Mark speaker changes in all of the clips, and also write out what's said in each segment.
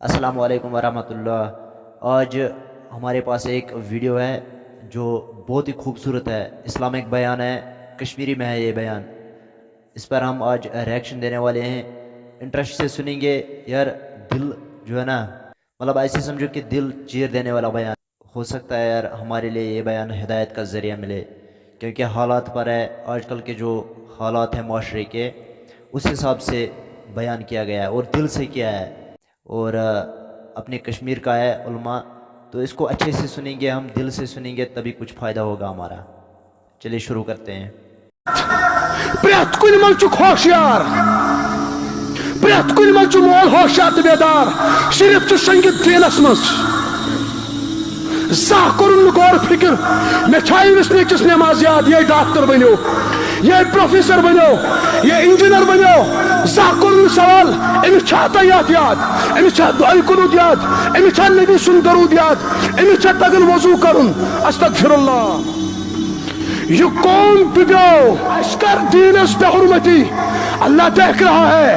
Speaker 1: अस्सलाम वालेकुम वरहमतुल्लाह। आज हमारे पास एक वीडियो है जो बहुत ही खूबसूरत है, इस्लामिक बयान है, कश्मीरी में है ये बयान। इस पर हम आज रिएक्शन देने वाले हैं। इंटरेस्ट से सुनेंगे यार। दिल जो है ना, मतलब ऐसे समझो कि दिल चीर देने वाला बयान। हो सकता है यार हमारे लिए ये बयान हिदायत का ज़रिया मिले, क्योंकि हालात पर है, आजकल के जो हालात हैं माशरे के, उस हिसाब से बयान किया गया है और दिल से किया है, और अपने कश्मीर का है उलमा। तो इसको अच्छे से सुनेंगे, हम दिल से सुनेंगे, तभी कुछ फ़ायदा होगा हमारा। चलिए शुरू करते हैं।
Speaker 2: प्रेत कुन मन होशियार, प्रेत कुन मन मोल होशियार तो बेदार, सिर्फ संगित दीनस मज जा कोरुन गौर फिक्र। मे छाइस निचस नमाज याद, ये डॉक्टर बनो, ये प्रोफेसर बनो, ये इंजीनियर बनो। जा कोरुन सवाल अमिस याद याद, अमिस दुआ कुनुत याद, अमिस नबी सुन दरूद याद, अमिस तगन वजू करुन। अस्तगफिरुल्लाह। ये कौन बिगो अस्कर दीनस पे हुर्मती, अल्लाह देख रहा है।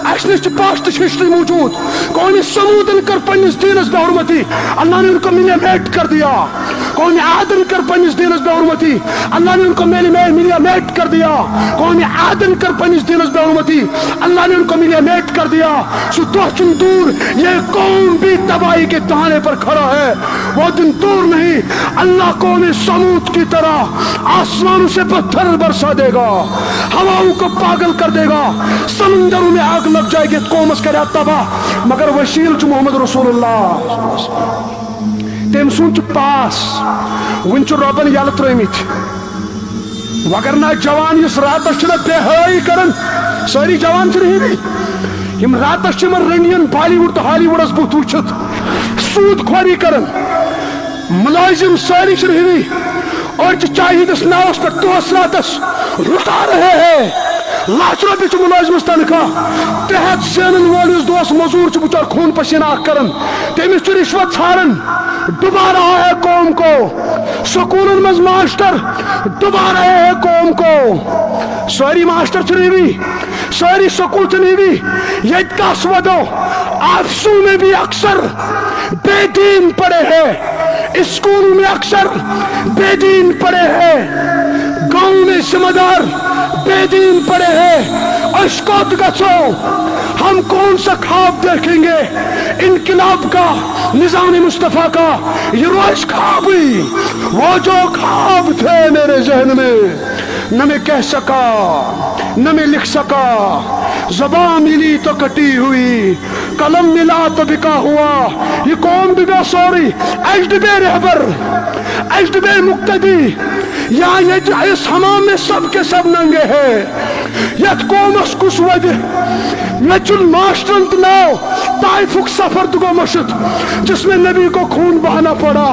Speaker 2: अस पास्ट हिस्ट्री मौजूद, कौन समूदन कर पन्निस दीनस पे हुर्मती, अल्लाह ने उनको मिलियमेट कर दिया। कौन आदन कर पन्निस दीनस पे हुर्मती, अल्लाह ने उनको मिलियमेट कर दिया। कौन आदन कर पन्निस दीनस पे हुर्मती, अल्लाह ने उनको मिलियमेट कर दिया। सो दोस्तन दूर, ये कौन भी तबाही के दहाने पर खड़ा है, वो दिन दूर नहीं। अल्लाह कौन समूद की तरह आसमानों से पत्थर बरसा देगा, हवाओं को पागल कर देगा, समंदरों में आग लग जाएगी, कौमस करे तबाह। मगर वसील जो मोहम्मद रसूलुल्लाह तम सुन पास वन रबन यल त्रमित। वगर ना जवान इस रात बेहई कर, सारी जवान हिंदी रात रंडियन बॉलीवुड तो हॉलीवुडस बुत वुचित सूद खोरी कर, मुलाजिम सारी हिंदी और चाहे नावस पे दोस रातस लुटा रहे हैं। लाख रुपये मुलाजिमस तनख्वाह, तहत सेनन वालिस दोस मजूर बिचार खून पसीना कर, तमिस रिश्वत छाड़न, डुबा रहा है कौम को। स्कूलन मज मास्टर डुबा रहे हैं कौम को। सारी मास्टर चुनी, सारी स्कूल चुनी, ये कस वदो आफसू में भी अक्सर बेदीन पड़े हैं, स्कूल में अक्सर बेदीन पड़े हैं, गांव में जिम्मेदार बेदीन पड़े हैं। अशकोत गछो, हम कौन सा ख्वाब देखेंगे इनकलाब का, निजाम मुस्तफा का। ये रोज ख्वाब ही, वो जो ख्वाब थे मेरे जहन में, न मैं कह सका न मैं लिख सका। ज़बान मिली तो कटी हुई, कलम मिला तो बिका हुआ। ये कौन बिगा सॉरी एजडबे रहबर, एजडबे मुक्तदी। यहाँ ये इस हमाम में सब के सब नंगे हैं। यथ कौमस कुछ वजह नचुल मास्टरंत नाव ताइफुक सफर दुगो मशद, जिसमें नबी को खून बहाना पड़ा।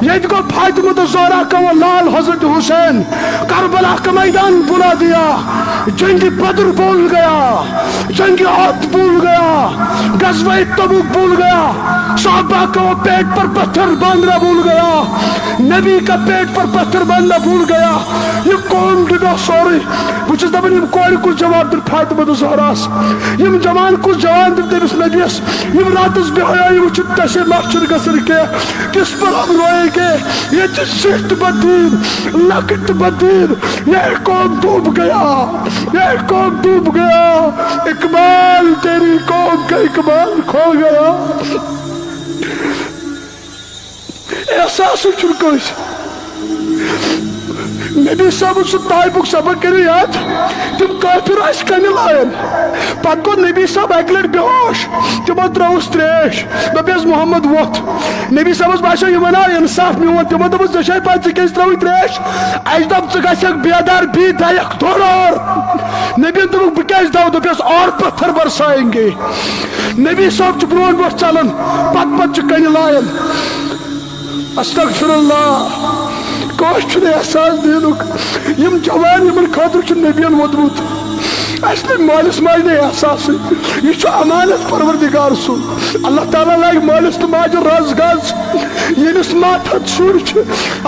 Speaker 2: ये को फातिमा तो ज़ोहरा का वो लाल हजरत हुसैन करबला का मैदान बुला दिया। जंगी बद्र भूल गया, जंगी औद भूल गया, गज़वा तबूक भूल गया, साहबा का वो पेट पर पत्थर बांधना भूल गया, नबी का पेट पर पत्थर बांधना भूल गया। ये कौन डिगा सॉरी बस दबन कोई कुछ जवाब दिल फातिमा तो ज़ोहरास, यम जवान कुछ जवान दिल तमिस नबियस। यम रातस बेहया ये वुचित तशे मास्टर गसर के, किस पर हम रोएंगे। ये जिसित बदीन लकट बदीन, ये कौन डूब गया, ये कौन डूब गया। इकबाल तेरी कौम का इकबाल खो गया। एहसास उछुल नबी साहब ताइबुक सबक कर याद, तुम काफिर कन लायन। पत गो नबी साहब अक लट बेहोश, तमो त्रोस त्रेश, दपस मोहम्मद वोत। नबी साहब बाशा यह वना इंसाफ मे वोत, तमो दपस जशे पत क्या त्रो त्रेश। अस दप गक बेदार बी दयक थोड़ा और। नबी दोप बह क्या दव, दपस और पत्थर बरसाएंगे। नबी साहब ब्रो ब्रो चलान, पत कन लायन। अस्तगफिरुल्लाह। कोश एहसास दीनुक, यम जवान यमन खातर नबियन वोतमुत, असले मालिस माज ने एहसास यह अमानत परवरदिगार सुन अल्लाह ताला लाग मालिस तो माज रज गज यमिस माथत शुर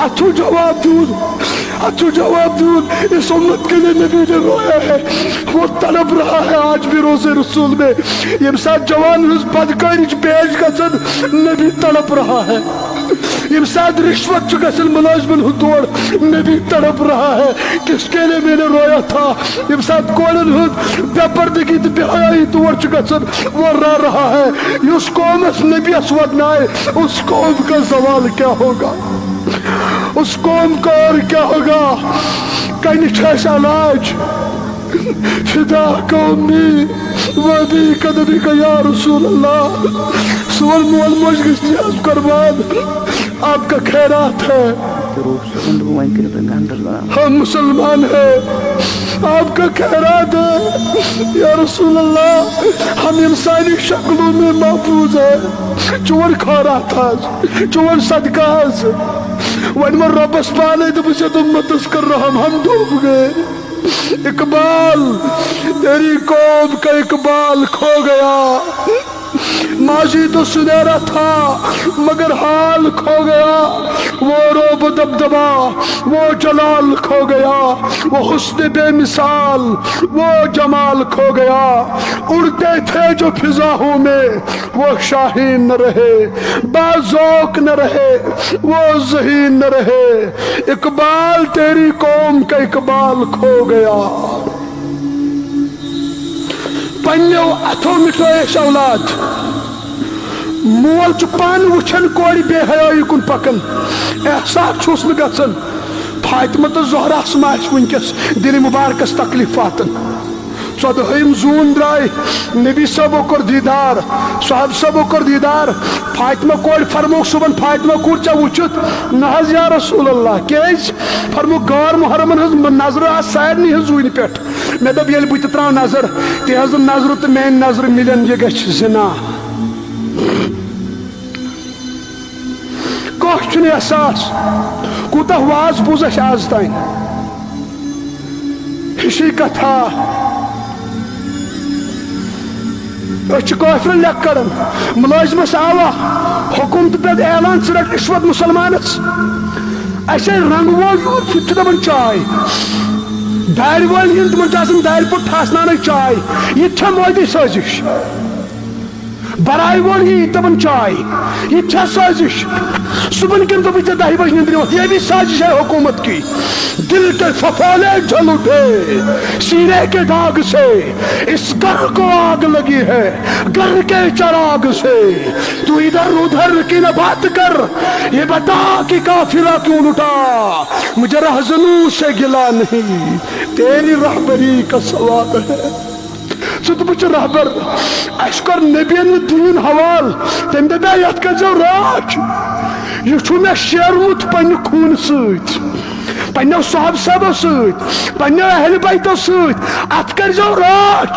Speaker 2: अथु जवाब दूद अथु जवाब दूद इस उम्मत के लिए नबी ने रोया है वो तड़प रहा है आज भी रोज़े रसूल में ये साथ जवान बदकारी पेश गसन नबी तड़प रहा है ये साथ रिश्वत गसन मुलाजमन तोड़ नबी तड़प रहा है किसके लिए मैंने रोया था ये साथ कोलन बेपर्दगी बेहयाई तोड़ गसन वो रो रहा है उस कौम नबी वदनाए उस कौम का सवाल क्या होगा उस कौम का और क्या होगा कहीं इलाज फिदा कौमी वदी कदमी का या रसूल अल्लाह सुवल मोल मजलिस कुर्बान आपका खैरात है हम मुसलमान हैं आपका खैरात है या रसूल अल्लाह हम इंसानी शक्लों में महफूज है चोर खैरात चोर सदका वन वो रबस पाले तो मुझे तुम मदद कर रहा हम डूब गए इकबाल तेरी कौम का इकबाल खो गया माजी तो सुनहरा था मगर हाल खो गया वो रोब दबदबा वो जलाल खो गया वो हुस्न बेमिसाल वो जमाल खो गया उड़ते थे जो फिजाओं में वो शाहीन न रहे बाज़ौक न रहे वो ज़हीन न रहे इकबाल तेरी कौम का इकबाल खो गया पन्नो अथो मिठो एक औलाद मोल पान वुछन कोड़ी बेहयाई कुन पकन एहसास छुस न गसन फातिमा तो ज़ोहरा समाज वनकस दिल मुबारकस तकलीफ वातन 14 जून द्राय नबी सबो कर दीदार साहब सबो कर दीदार फातिमा कोड़ फरमो सुबन फातिमा कोड़ चा वुचत नहज या रसूल अल्लाह केज फरमो गौर मुहर्रमन हज नजर आ सारनी हज वन पे मे दब ये बुत त्रा नजर ते हज नजर तो मेन नजर मिलन ये गछ जिना कह एहसास कूत वाज बूज आज तान हिशी कथा काफिर लेख कर मुलाजमस आवा हुकुम पे ऐलान च रट रिश्वत मुसलमानस असे रंग वोल दपान चाय दार वाल तुम दार पुट ठासन चाय यह मोदी साजिश बराई वोल ही दपान चाय यह साजिश सुबह कम दो 10 बजे नींद यह भी साजिश है हुकूमत की दिल के फफोले जल उठे सीने के दाग से इस घर को आग लगी है घर के चराग से तू इधर उधर की न बात कर ये बता कि काफिला क्यों लुटा मुझे रहजनू से गिला नहीं तेरी रहबरी का सवाल है तुम रहबर अर नबियन दीन हवाल तम दपा ये कर राज यह मे शेरमुत पन्ने खून सन्नो साहब साहबो सन्नो अहल बैतो सत कर राज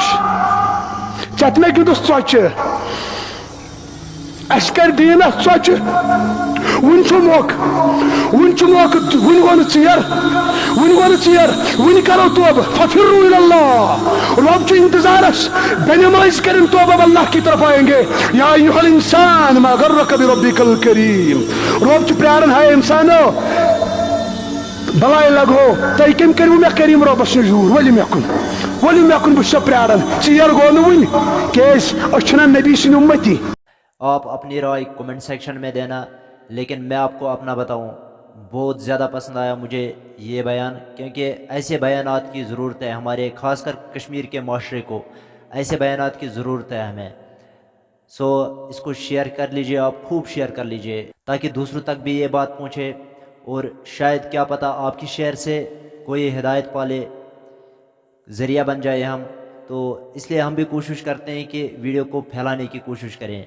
Speaker 2: चत मे गिंदुस चौचे अस कर दीन चौचे वन मौक वन गो वन करो तोब फफिर्रू इलल्लाह रब इंतजारस बेनमाज करें तोब अल्लाह की तरफ आएंगे या अय्युहल इंसान मा गर्रक बिरब्बिकल करीम रब प्यारन है इंसानो बलाय लगो तय कम करू मे करीम रबस नजूर वली मेकुन बस प्यारन चीर गो वन केस अछना नबी सिन उम्मती।
Speaker 1: आप अपनी राय कमेंट सेक्शन में देना, लेकिन मैं आपको अपना बताऊं, बहुत ज़्यादा पसंद आया मुझे ये बयान, क्योंकि ऐसे बयानात की ज़रूरत है हमारे ख़ासकर कश्मीर के माशरे को, ऐसे बयानात की ज़रूरत है हमें। सो इसको शेयर कर लीजिए, आप खूब शेयर कर लीजिए ताकि दूसरों तक भी ये बात पहुँचे और शायद क्या पता आपकी शेयर से कोई हिदायत पाले, ज़रिया बन जाए हम। तो इसलिए हम भी कोशिश करते हैं कि वीडियो को फैलाने की कोशिश करें।